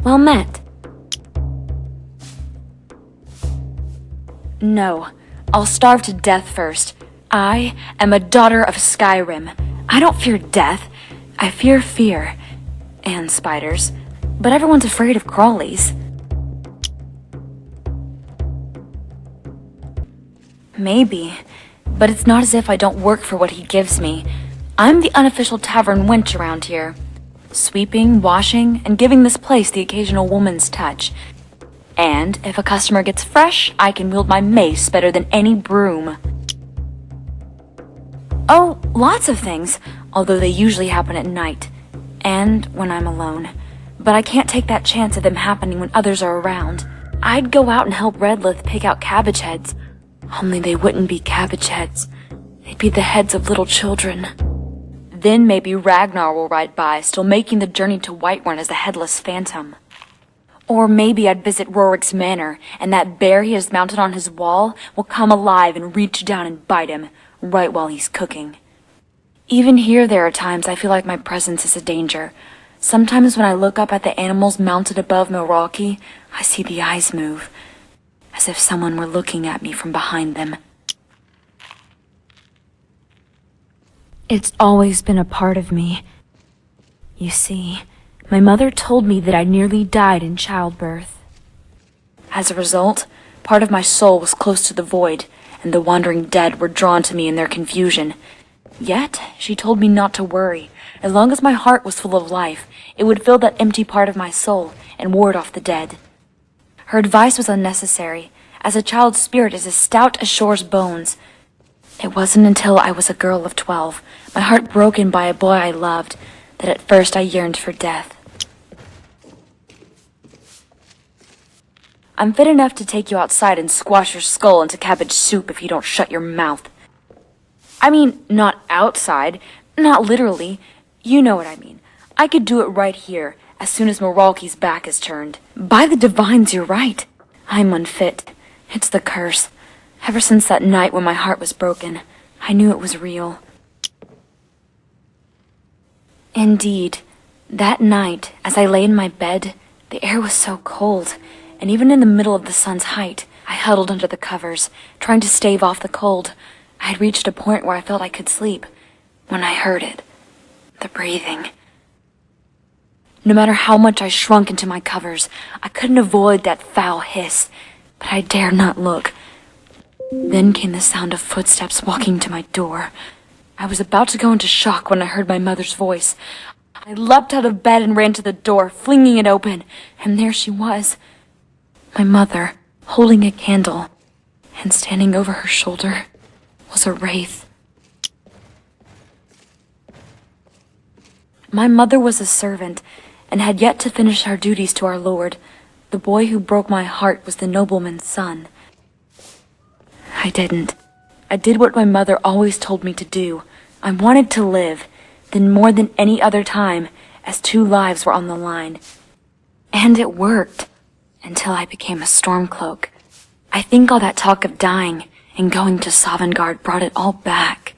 Well met. No, I'll starve to death first. I am a daughter of Skyrim. I don't fear death. I fear fear. And spiders. But everyone's afraid of crawlies. Maybe. But it's not as if I don't work for what he gives me. I'm the unofficial tavern wench around here. Sweeping, washing, and giving this place the occasional woman's touch. And if a customer gets fresh, I can wield my mace better than any broom. Oh, lots of things, although they usually happen at night. And when I'm alone. But I can't take that chance of them happening when others are around. I'd go out and help Redlith pick out cabbage heads. Only they wouldn't be cabbage heads. They'd be the heads of little children. Then maybe Ragnar will ride by, still making the journey to Whiterun as the Headless Phantom. Or maybe I'd visit Rorik's manor, and that bear he has mounted on his wall will come alive and reach down and bite him, right while he's cooking. Even here there are times I feel like my presence is a danger. Sometimes when I look up at the animals mounted above Milwaukee, I see the eyes move, as if someone were looking at me from behind them. It's always been a part of me. You see, my mother told me that I nearly died in childbirth. As a result, part of my soul was close to the void, and the wandering dead were drawn to me in their confusion. Yet, she told me not to worry. As long as my heart was full of life, it would fill that empty part of my soul and ward off the dead. Her advice was unnecessary, as a child's spirit is as stout as Shore's bones. It wasn't until I was a girl of 12, my heart broken by a boy I loved, that at first I yearned for death. I'm fit enough to take you outside and squash your skull into cabbage soup if you don't shut your mouth. I mean, not outside, not literally. You know what I mean. I could do it right here, as soon as Milwaukee's back is turned. By the divines, you're right. I'm unfit. It's the curse. Ever since that night when my heart was broken, I knew it was real. Indeed, that night, as I lay in my bed, the air was so cold, and even in the middle of the sun's height, I huddled under the covers, trying to stave off the cold. I had reached a point where I felt I could sleep, when I heard it. The breathing. No matter how much I shrunk into my covers, I couldn't avoid that foul hiss, but I dared not look. Then came the sound of footsteps walking to my door. I was about to go into shock when I heard my mother's voice. I leapt out of bed and ran to the door, flinging it open, and there she was. My mother, holding a candle, and standing over her shoulder was a wraith. My mother was a servant, and had yet to finish her duties to our Lord. The boy who broke my heart was the nobleman's son. I didn't. I did what my mother always told me to do. I wanted to live, then more than any other time, as 2 lives were on the line. And it worked, until I became a Stormcloak. I think all that talk of dying and going to Sovngarde brought it all back.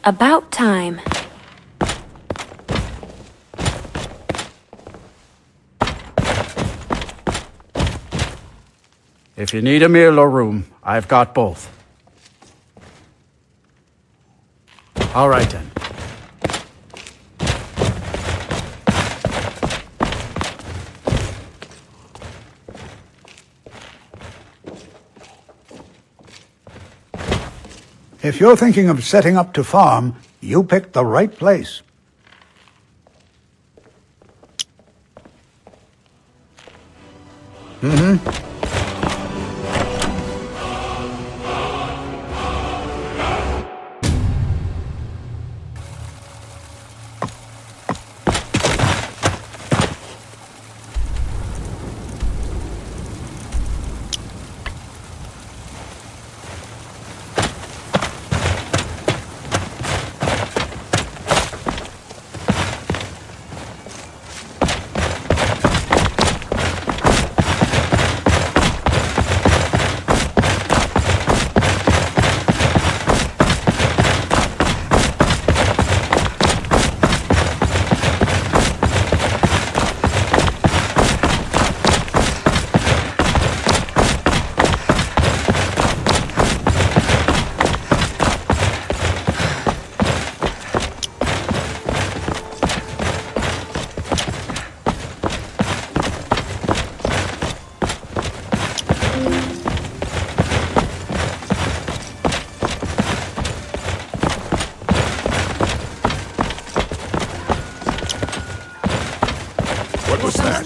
About time. If you need a meal or room, I've got both. All right then. If you're thinking of setting up to farm, you picked the right place. was that?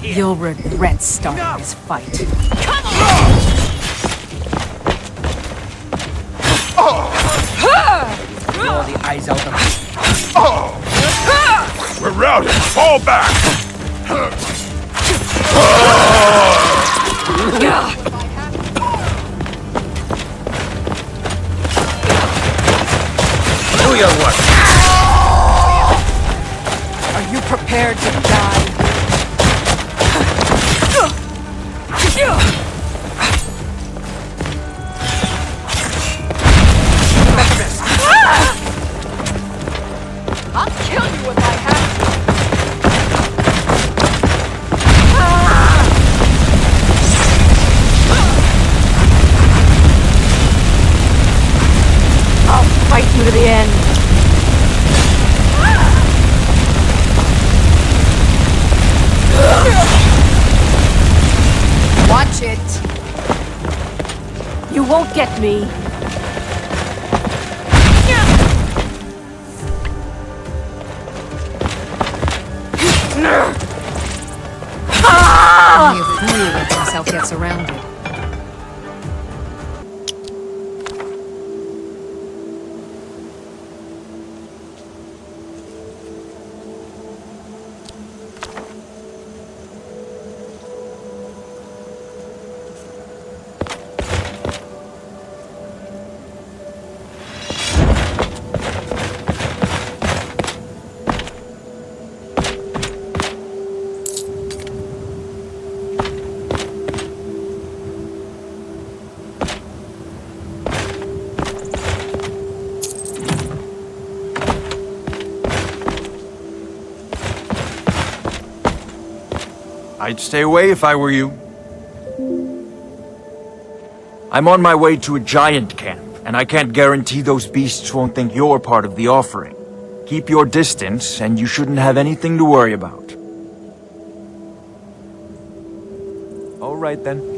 You'll regret starting this fight. Blow the eyes out of me. We're routed. Fall back. Do your work. Are you prepared to die? I'll kill you if I have to. I'll fight you to the end. Watch it. You won't get me. Only a fool lets himself get surrounded. I'd stay away if I were you. I'm on my way to a giant camp, and I can't guarantee those beasts won't think you're part of the offering. Keep your distance, and you shouldn't have anything to worry about. All right, then.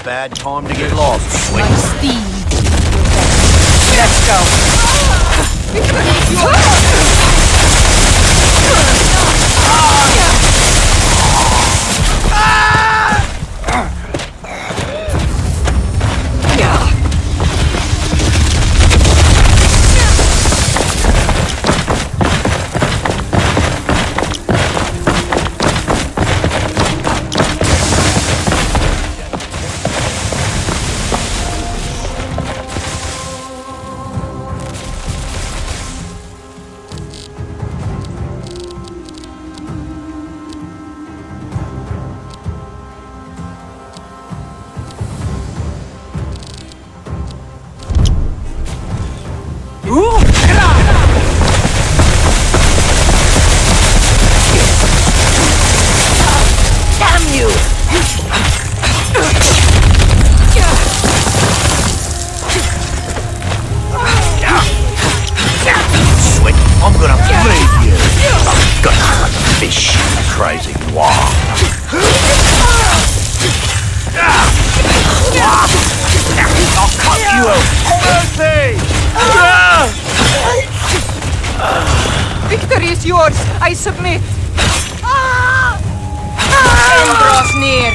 Bad time to get lost. Sweet. Like Steve. Let's go. Victory is yours. I submit. End draws near.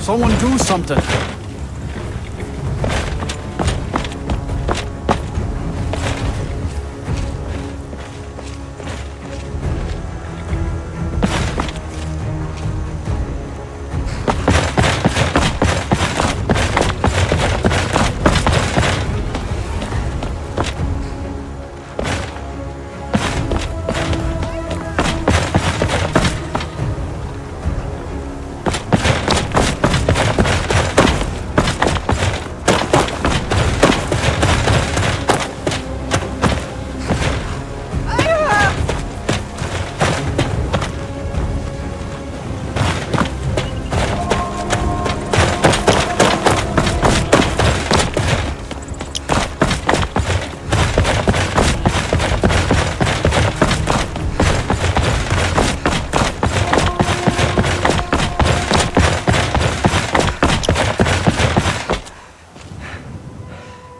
Someone do something.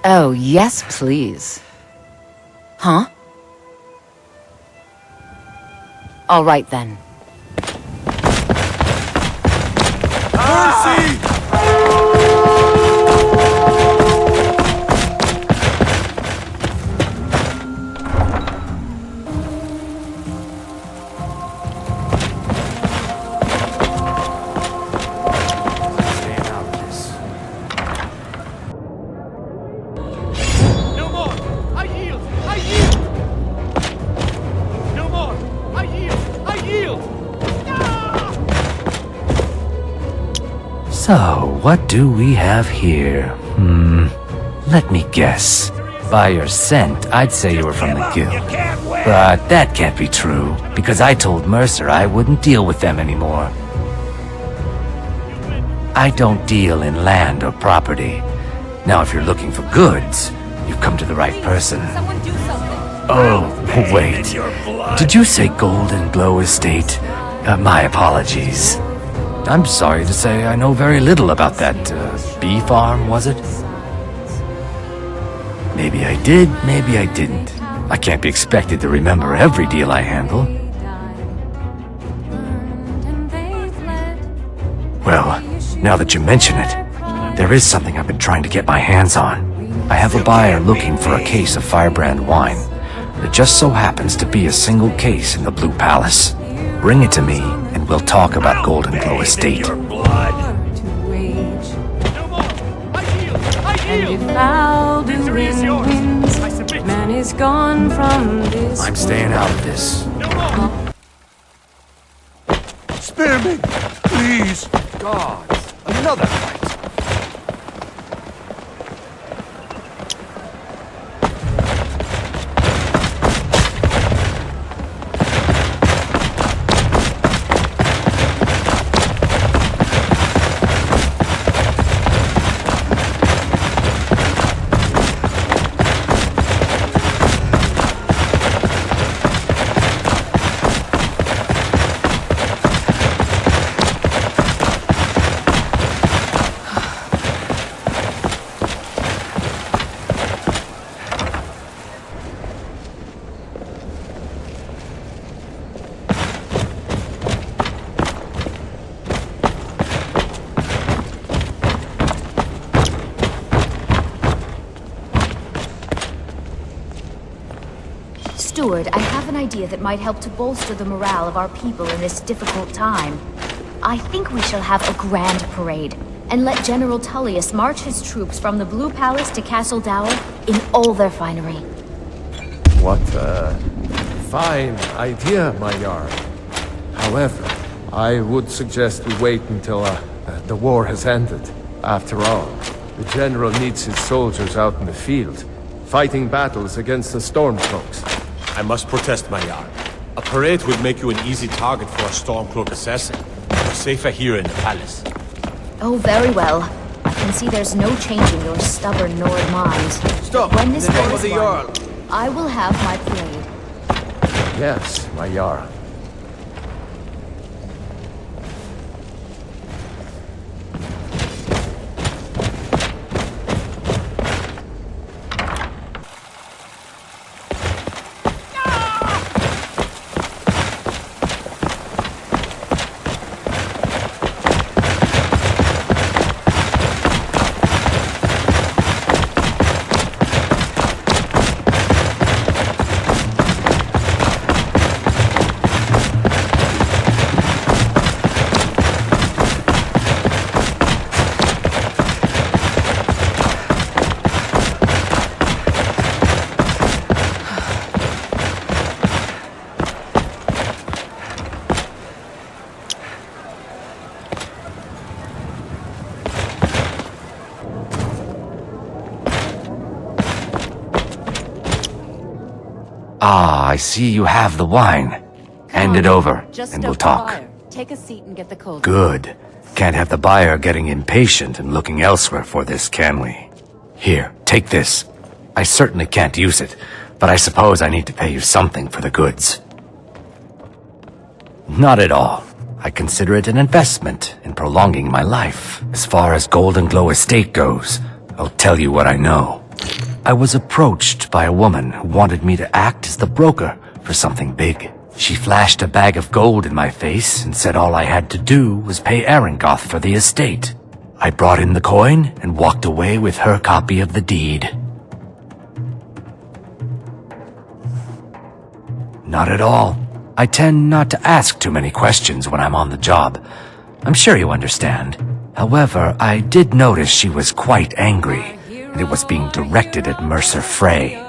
Oh, yes, please. Huh? All right, then. No more! I yield! I yield! No more! I yield! I yield! So, what do we have here? Let me guess. By your scent, I'd say you were from the guild. But that can't be true, because I told Mercer I wouldn't deal with them anymore. I don't deal in land or property. Now, if you're looking for goods, you've come to the right person. Oh, wait. Did you say Golden Glow Estate? My apologies. I'm sorry to say I know very little about that, bee farm, was it? Maybe I did, maybe I didn't. I can't be expected to remember every deal I handle. Well, now that you mention it, there is something I've been trying to get my hands on. I have a buyer looking for a case of firebrand wine. It just so happens to be a single case in the Blue Palace. Bring it to me, and we'll talk about Golden Glow Estate. No more! I yield! I yield! Foul Victory is yours! I submit! man is gone from this. I'm staying out of this. No more! Spare me, please! Gods, another fight! Steward, I have an idea that might help to bolster the morale of our people in this difficult time. I think we shall have a grand parade, and let General Tullius march his troops from the Blue Palace to Castle Dower in all their finery. What a fine idea, my Jarl. However, I would suggest we wait until the war has ended. After all, the General needs his soldiers out in the field, fighting battles against the Stormcloaks. I must protest, my Jarl. A parade would make you an easy target for a Stormcloak assassin. We're safer here in the palace. Oh, very well. I can see there's no changing your stubborn Nord mind. Stop! When this In the name war of is the won, Jarl! I will have my parade. Yes, my Jarl. Ah, I see you have the wine. Hand it over, Just and we'll stoke the talk. fire. Take a seat and get the cold. Good. Can't have the buyer getting impatient and looking elsewhere for this, can we? Here, take this. I certainly can't use it, but I suppose I need to pay you something for the goods. Not at all. I consider it an investment in prolonging my life. As far as Golden Glow Estate goes, I'll tell you what I know. I was approached by a woman who wanted me to act as the broker for something big. She flashed a bag of gold in my face and said all I had to do was pay Arangoth for the estate. I brought in the coin and walked away with her copy of the deed. Not at all. I tend not to ask too many questions when I'm on the job. I'm sure you understand. However, I did notice she was quite angry, and it was being directed at Mercer Frey.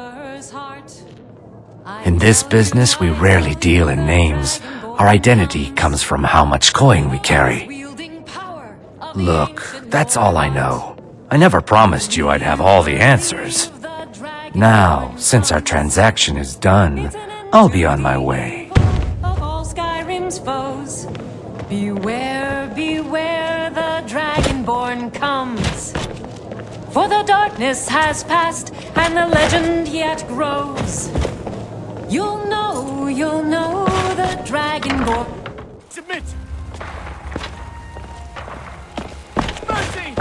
In this business, we rarely deal in names. Our identity comes from how much coin we carry. Look, that's all I know. I never promised you I'd have all the answers. Now, since our transaction is done, I'll be on my way. Of all Skyrim's foes, beware, beware, the Dragonborn comes. For the darkness has passed, and the legend yet grows. You'll know the Dragonborn. Submit! Mercy!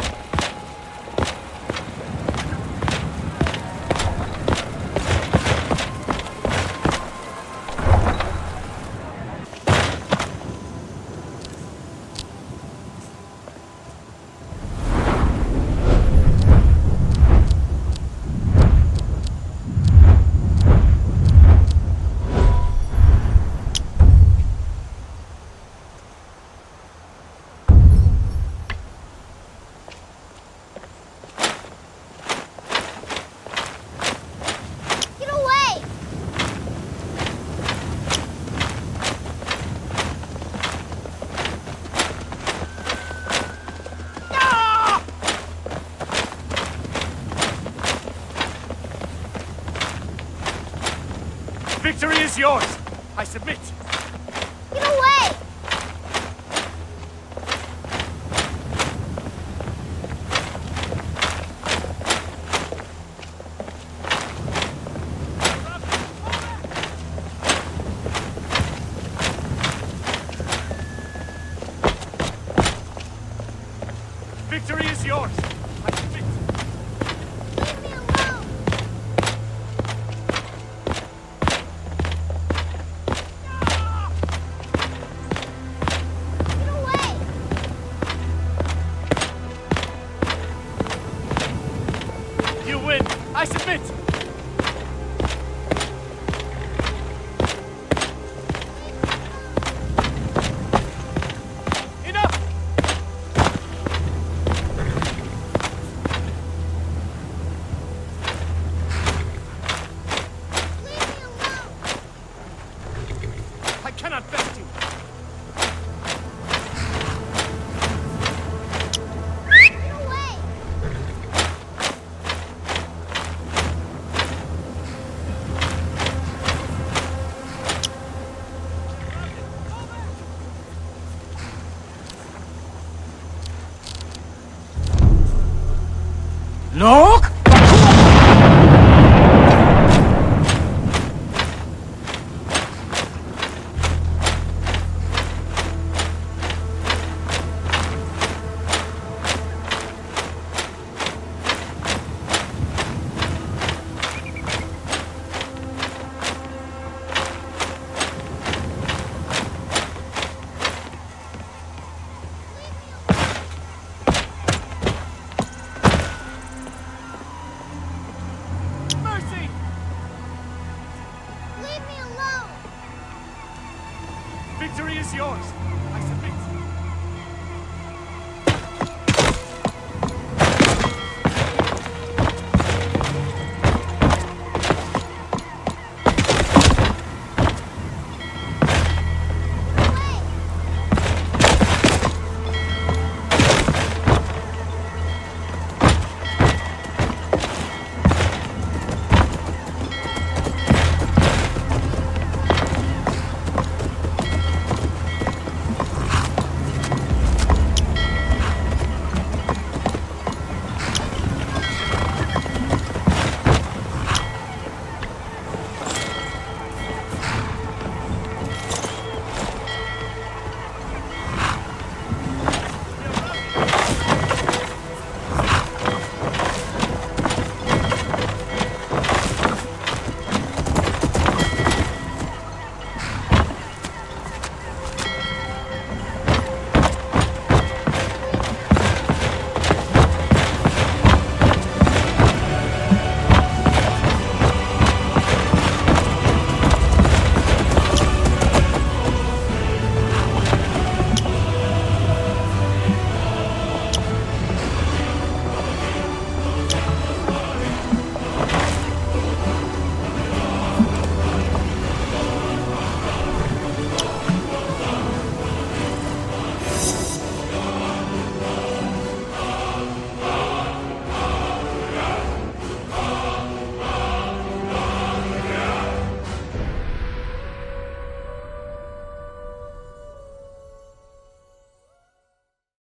Victory is yours! I submit! Get away! Victory is yours! I submit! Leave me alone! Get away! You win! I submit! Enough! Leave me alone! I cannot best you! Get away! Look! Mercy! Leave me alone! Victory is yours!